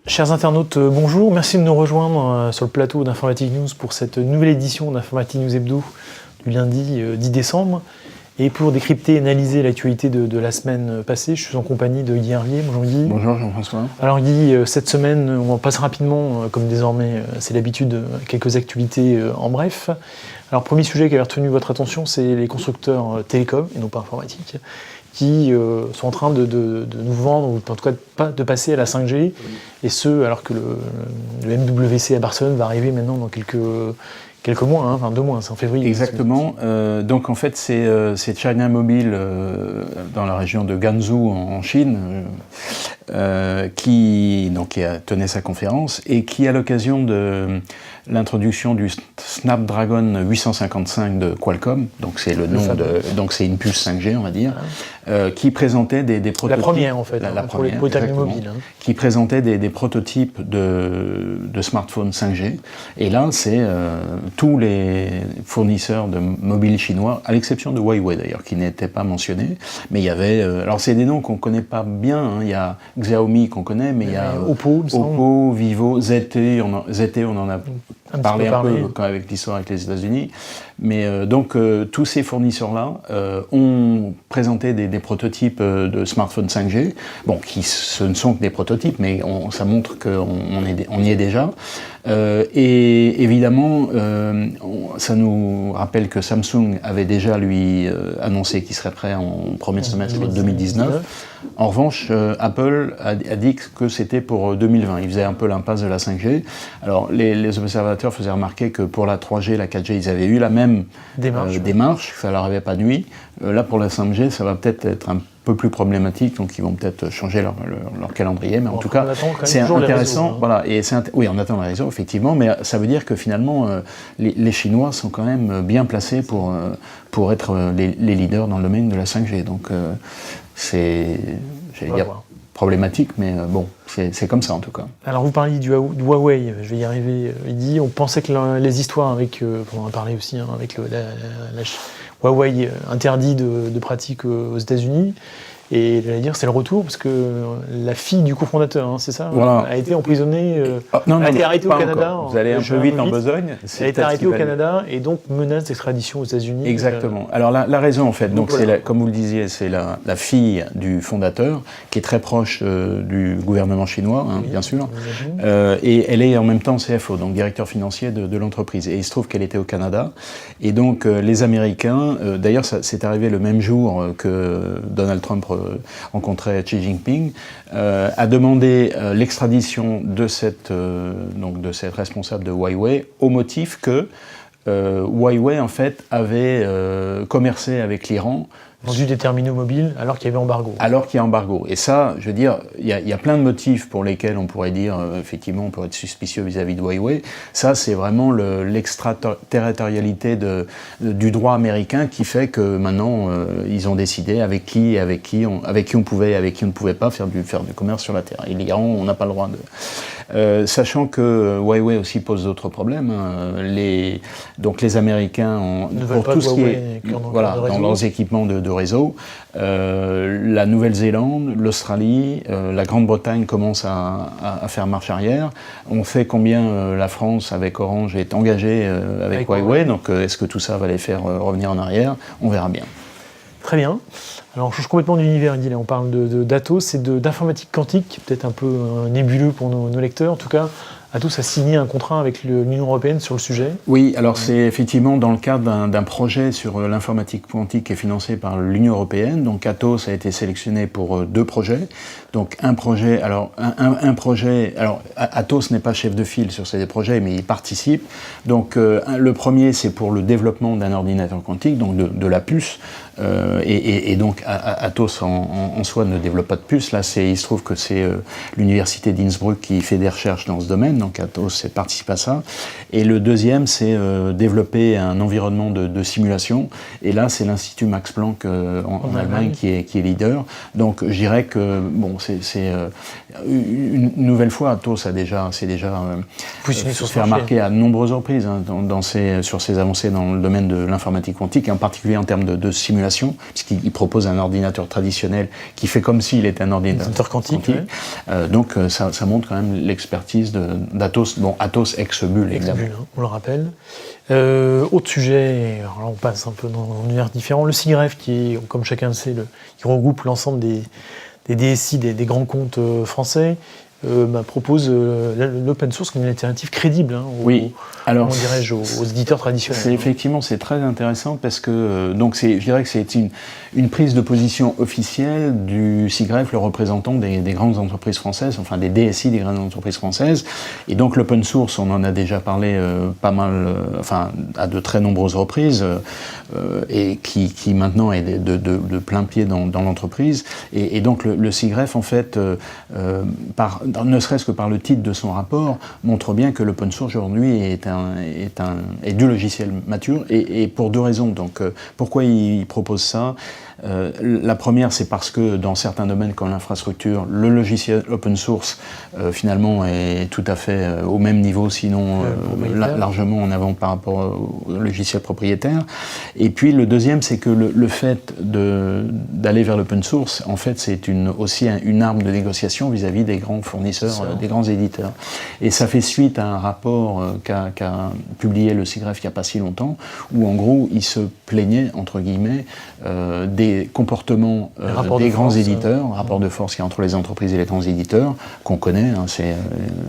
Chers internautes, bonjour, merci de nous rejoindre sur le plateau d'Informatique News pour cette nouvelle édition d'Informatique News Hebdo du lundi 10 décembre. Et pour décrypter et analyser l'actualité de la semaine passée, je suis en compagnie de Guy Hervier. Bonjour Guy. Bonjour Jean-François. Alors Guy, cette semaine, on passe rapidement, comme désormais c'est l'habitude, quelques actualités en bref. Alors premier sujet qui avait retenu votre attention, c'est les constructeurs télécoms, et non pas informatiques, qui sont en train de nous vendre, ou en tout cas de passer à la 5G, et ce, alors que le MWC à Barcelone va arriver maintenant dans quelques mois, hein, enfin 2 mois, c'est en février. Exactement. Donc en fait, c'est China Mobile dans la région de Ganzhou en Chine qui tenait sa conférence et qui, à l'occasion de l'introduction du Snapdragon 855 de Qualcomm, donc c'est le nom donc c'est une puce 5G, on va dire, qui présentait des prototypes. La première en fait, la pour les mobiles. Hein. Qui présentait des prototypes de smartphones 5G. Et là, c'est tous les fournisseurs de mobiles chinois, à l'exception de Huawei d'ailleurs, qui n'étaient pas mentionnés. Mais il y avait, alors c'est des noms qu'on ne connaît pas bien, hein. Il y a Xiaomi qu'on connaît, mais il y a Oppo, Vivo, ZTE, on en a parlé un peu avec l'histoire avec les États-Unis. Mais tous ces fournisseurs-là ont présenté des prototypes de smartphones 5G, bon, ce ne sont que des prototypes, mais ça montre qu'on y est déjà. Et évidemment, ça nous rappelle que Samsung avait déjà lui annoncé qu'il serait prêt en premier semestre 2019. En revanche, Apple a dit que c'était pour 2020. Il faisait un peu l'impasse de la 5G. Alors, les observateurs faisaient remarquer que pour la 3G, la 4G, ils avaient eu la même démarche, ça leur avait pas nui. Là, pour la 5G, ça va peut-être être un peu plus problématique, donc ils vont peut-être changer leur calendrier, mais en tout cas, c'est intéressant. Réseaux, hein. Voilà, oui, on attend les réseaux, effectivement, mais ça veut dire que finalement, les Chinois sont quand même bien placés pour être les leaders dans le domaine de la 5G. Donc, c'est, j'allais dire, problématique, mais bon, c'est comme ça en tout cas. Alors vous parliez du Huawei, je vais y arriver. Il dit, on pensait que les histoires avec, on en a parlé aussi, hein, avec Huawei interdit de pratique aux États-Unis. Et j'allais dire, c'est le retour, parce que la fille du cofondateur, hein, c'est ça, voilà, a été emprisonnée, elle a été arrêtée au Canada. Vous allez un peu vite en besogne. Elle a été arrêtée au Canada, et donc menace d'extradition aux États-Unis. Exactement. Alors la raison, en fait, donc voilà. Comme vous le disiez, c'est la fille du fondateur, qui est très proche du gouvernement chinois, hein, oui, bien sûr, et elle est en même temps CFO, donc directeur financier de l'entreprise. Et il se trouve qu'elle était au Canada, et donc les Américains, d'ailleurs c'est arrivé le même jour que Donald Trump rencontrait Xi Jinping, a demandé l'extradition de cette responsable de Huawei au motif que Huawei en fait avait commercé avec l'Iran. Vendu des terminaux mobiles alors qu'il y avait embargo. Alors qu'il y a embargo. Et ça, je veux dire, il y a plein de motifs pour lesquels on pourrait dire, effectivement, on pourrait être suspicieux vis-à-vis de Huawei. Ça, c'est vraiment l'extraterritorialité du droit américain qui fait que maintenant, ils ont décidé avec qui on pouvait et avec qui on ne pouvait pas faire du commerce sur la terre. Et l'Iran, on n'a pas le droit de... sachant que Huawei aussi pose d'autres problèmes. Donc les Américains, pour tout ce qui est dans leurs équipements de réseau, la Nouvelle-Zélande, l'Australie, la Grande-Bretagne commencent à faire marche arrière. On sait combien la France, avec Orange, est engagée avec Huawei. Donc est-ce que tout ça va les faire revenir en arrière? On verra bien. Très bien. Alors, on change complètement d'univers, Guy. On parle d'Atos et d'informatique quantique, peut-être un peu nébuleux pour nos lecteurs. En tout cas, Atos a signé un contrat avec l'Union européenne sur le sujet. Oui, alors c'est effectivement dans le cadre d'un projet sur l'informatique quantique qui est financé par l'Union européenne. Donc Atos a été sélectionné pour 2 projets. Donc un projet, alors Atos n'est pas chef de file sur ces projets, mais il participe. Donc le premier, c'est pour le développement d'un ordinateur quantique, donc de la puce Et donc Atos en soi ne développe pas de puces. Là, il se trouve que c'est l'université d'Innsbruck qui fait des recherches dans ce domaine, donc Atos participe à ça. Et le deuxième, c'est développer un environnement de simulation. Et là, c'est l'Institut Max Planck en Allemagne qui est leader. Donc je dirais que bon, c'est une nouvelle fois, Atos s'est déjà fait remarquer à de nombreuses reprises sur ses avancées dans le domaine de l'informatique quantique, et en particulier en termes de simulation, puisqu'il propose un ordinateur traditionnel qui fait comme s'il était un ordinateur quantique. Ouais. Donc ça montre quand même l'expertise d'Atos, bon, Atos ex-Bull, évidemment. On le rappelle. Autre sujet, alors là on passe un peu dans un univers différent, le SIGREF qui, comme chacun le sait, qui regroupe l'ensemble des DSI, des grands comptes français, propose l'open source comme une alternative crédible aux éditeurs traditionnels. Effectivement, c'est très intéressant parce que je dirais que c'est une prise de position officielle du SIGREF, le représentant des grandes entreprises françaises, enfin des DSI des grandes entreprises françaises. Et donc l'open source, on en a déjà parlé pas mal, à de très nombreuses reprises, et qui maintenant est de plein pied dans l'entreprise. Et donc le SIGREF, en fait, ne serait-ce que par le titre de son rapport, montre bien que l'open source aujourd'hui est du logiciel mature, et pour deux raisons. Donc, pourquoi il propose ça ? La première, c'est parce que dans certains domaines comme l'infrastructure, le logiciel open source finalement est tout à fait au même niveau, sinon largement en avant par rapport au logiciel propriétaire. Et puis le deuxième, c'est que le fait d'aller vers l'open source, en fait, c'est aussi une arme de négociation vis-à-vis des grands fournisseurs, des grands éditeurs. Et ça fait suite à un rapport qu'a publié le SIGREF il n'y a pas si longtemps, où en gros, il se plaignait, entre guillemets, des comportements des grands éditeurs, rapport de force qu'il y a entre les entreprises et les grands éditeurs, qu'on connaît, c'est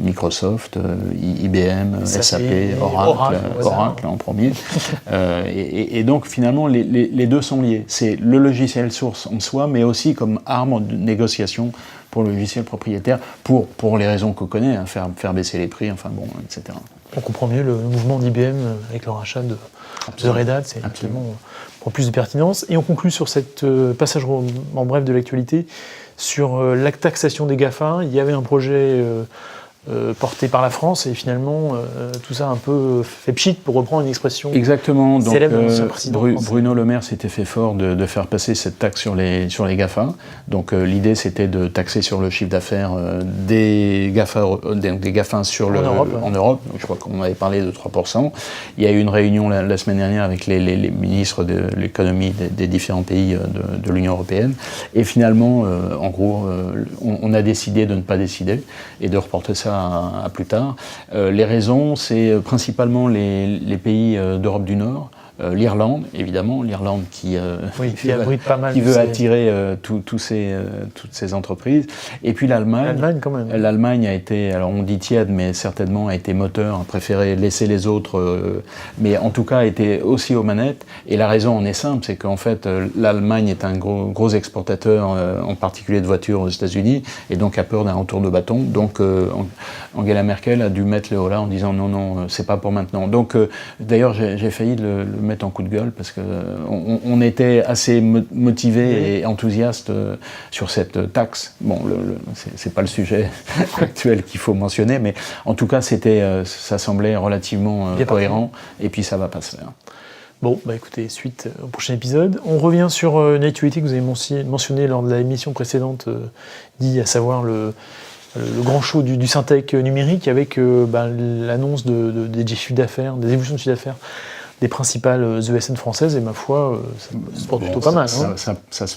Microsoft, IBM, SAP, Oracle en premier. Et donc finalement, les deux sont liés. C'est le logiciel source en soi, mais aussi comme arme de négociation pour le logiciel propriétaire, pour les raisons qu'on connaît, faire baisser les prix, etc. On comprend mieux le mouvement d'IBM avec le rachat de Red Hat, c'est absolument pour plus de pertinence. Et on conclut sur cette passage en bref de l'actualité sur la taxation des GAFA. Il y avait un projet porté par la France, et finalement tout ça a un peu fait pchit, pour reprendre une expression. Exactement. Donc président Bruno Le Maire s'était fait fort de faire passer cette taxe sur les GAFA. Donc l'idée, c'était de taxer sur le chiffre d'affaires des GAFA en Europe. Donc, je crois qu'on avait parlé de 3%. Il y a eu une réunion la semaine dernière avec les ministres de l'économie des différents pays de l'Union européenne, et finalement en gros on a décidé de ne pas décider et de reporter ça à plus tard. Les raisons, c'est principalement les pays d'Europe du Nord, l'Irlande, évidemment, l'Irlande qui veut attirer toutes ces entreprises, et puis l'Allemagne. L'Allemagne, quand même. L'Allemagne a été, alors on dit tiède, mais certainement a été moteur, a préféré laisser les autres, mais en tout cas a été aussi aux manettes. Et la raison en est simple, c'est qu'en fait l'Allemagne est un gros exportateur, en particulier de voitures aux États-Unis, et donc a peur d'un retour de bâton. Donc Angela Merkel a dû mettre le holà en disant non, c'est pas pour maintenant. Donc d'ailleurs j'ai failli le mettre en coup de gueule, parce qu'on était assez motivé et enthousiaste sur cette taxe. Bon, c'est pas le sujet actuel qu'il faut mentionner, mais en tout cas ça semblait relativement cohérent, et puis ça va pas se faire. Bon, écoutez, suite au prochain épisode. On revient sur une actualité que vous avez mentionné lors de l'émission précédente, à savoir le grand show du Syntec numérique, avec l'annonce des chiffres d'affaires, des évolutions de chiffres d'affaires des principales ESN françaises, et ma foi, ça se porte plutôt pas mal. Ça se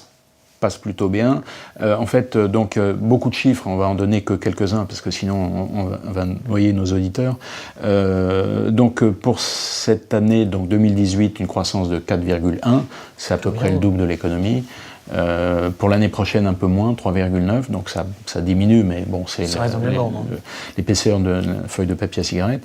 passe plutôt bien. En fait, beaucoup de chiffres, on va en donner que quelques-uns, parce que sinon on va noyer nos auditeurs. Pour cette année, 2018, une croissance de 4,1, c'est à peu près le double de l'économie. Pour l'année prochaine, un peu moins, 3,9, donc ça diminue, mais bon, c'est l'épaisseur de la feuille de papier à cigarette.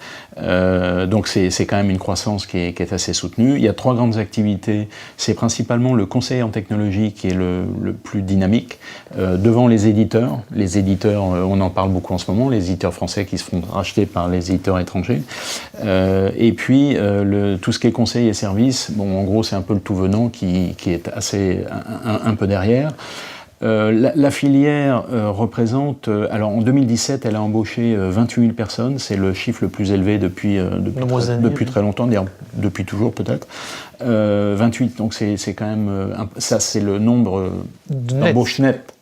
Donc c'est quand même une croissance qui est assez soutenue. Il y a 3 grandes activités. C'est principalement le conseil en technologie qui est le plus dynamique, devant les éditeurs. Les éditeurs, on en parle beaucoup en ce moment, les éditeurs français qui se font racheter par les éditeurs étrangers. Et puis, tout ce qui est conseil et services, bon, en gros, c'est un peu le tout venant qui est assez un peu derrière. La filière représente, alors en 2017, elle a embauché 28 000 personnes, c'est le chiffre le plus élevé depuis très longtemps, d'ailleurs depuis toujours peut-être. 28, donc c'est quand même, ça c'est le nombre d'embauches nettes.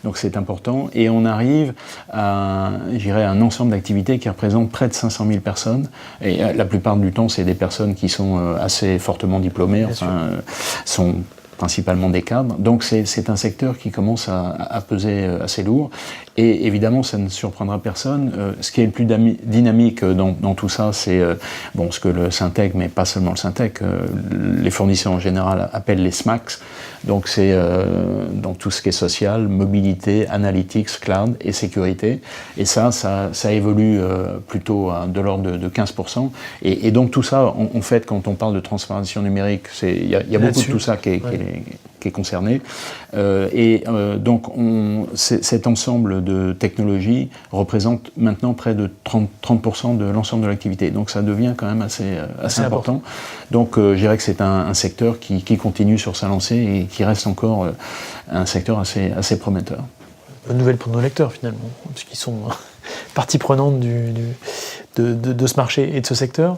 Donc c'est important, et on arrive à, je dirais, un ensemble d'activités qui représente près de 500 000 personnes, et la plupart du temps c'est des personnes qui sont assez fortement diplômées, enfin, sont principalement des cadres, donc c'est un secteur qui commence à peser assez lourd, et évidemment ça ne surprendra personne. Ce qui est le plus dynamique dans tout ça, c'est bon, ce que le Syntec, mais pas seulement le Syntec, les fournisseurs en général appellent les SMACs, donc c'est donc tout ce qui est social, mobilité, analytics, cloud et sécurité, et ça évolue plutôt de l'ordre de 15%, et donc tout ça, en fait, quand on parle de transformation numérique, il y a beaucoup de tout ça qui est concerné, donc cet ensemble de technologies représente maintenant près de 30% de l'ensemble de l'activité, donc ça devient quand même assez important. Donc je dirais que c'est un secteur qui continue sur sa lancée et qui reste encore un secteur assez prometteur. Bonne nouvelle pour nos lecteurs finalement, puisqu'ils sont partie prenante de ce marché et de ce secteur.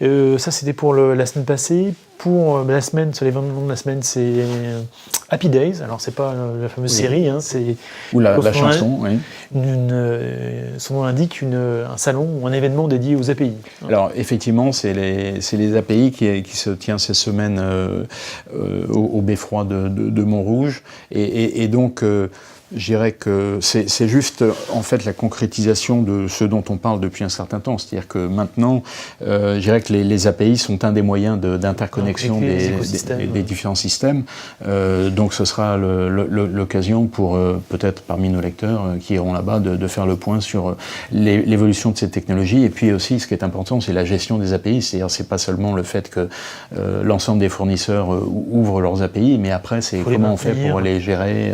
Ça c'était pour la semaine passée. Pour la semaine, sur l'événement de la semaine, c'est Happy Days. Alors c'est pas la fameuse série, hein, c'est ou la chanson. Oui. Son nom indique un salon ou un événement dédié aux API. Alors effectivement, c'est les API qui se tient ces semaines au beffroi de Montrouge, et donc je dirais que c'est juste en fait la concrétisation de ce dont on parle depuis un certain temps, c'est-à-dire que maintenant, je dirais que les API sont un des moyens d'interconnexion des différents systèmes, donc ce sera l'occasion pour peut-être parmi nos lecteurs qui iront là-bas de faire le point sur l'évolution de ces technologies, et puis aussi ce qui est important, c'est la gestion des API, c'est-à-dire c'est pas seulement le fait que l'ensemble des fournisseurs ouvrent leurs API, mais après c'est comment on fait pour les gérer,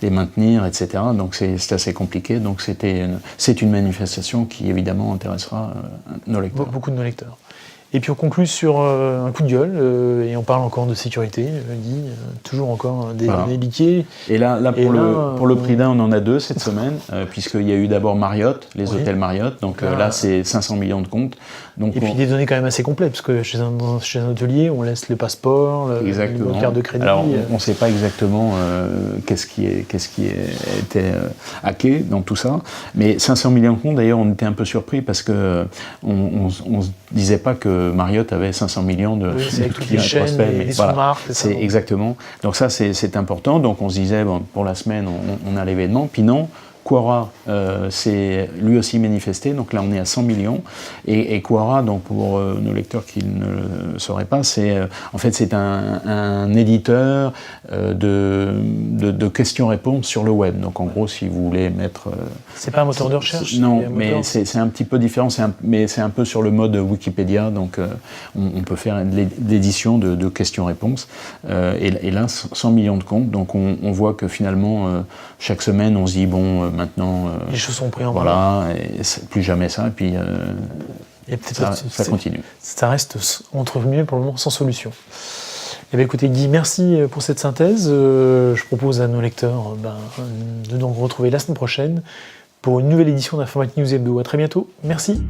les maintenir, etc. Donc c'est assez compliqué. Donc c'est une manifestation qui évidemment intéressera nos lecteurs. Beaucoup de nos lecteurs. Et puis on conclut sur un coup de gueule, et on parle encore de sécurité, Guy, toujours encore des liquides. Et là pour le prix d'un, on en a 2 cette semaine, puisqu'il y a eu d'abord Marriott, les hôtels Marriott, donc là c'est 500 millions de comptes. Donc puis des données quand même assez complètes, parce que chez un hôtelier, on laisse le passeport, le carte de crédit. Alors on ne sait pas exactement qu'est-ce qui a été hacké dans tout ça, mais 500 millions de comptes, d'ailleurs on était un peu surpris, parce que on se disait pas que Marriott avait 500 millions de clients et prospects, mais voilà, c'est exactement. Donc ça c'est important. Donc on se disait bon, pour la semaine on a l'événement, puis non. Quora s'est lui aussi manifesté, donc là on est à 100 millions, et Quora, donc pour nos lecteurs qui ne le sauraient pas, en fait c'est un éditeur de questions-réponses sur le web. Donc en gros, si vous voulez mettre... c'est pas un moteur de recherche? Non, mais c'est un petit peu différent, mais c'est un peu sur le mode Wikipédia, donc on peut faire l'édition de questions-réponses, et là 100 millions de comptes, donc on voit que finalement chaque semaine on se dit bon, maintenant les choses sont prises en main. Voilà, et plus jamais ça, et puis ça continue. Ça reste entre guillemets pour le moment sans solution. Eh bien, écoutez Guy, merci pour cette synthèse. Je propose à nos lecteurs de nous retrouver la semaine prochaine pour une nouvelle édition d'Informatic News Hebdo. À très bientôt. Merci.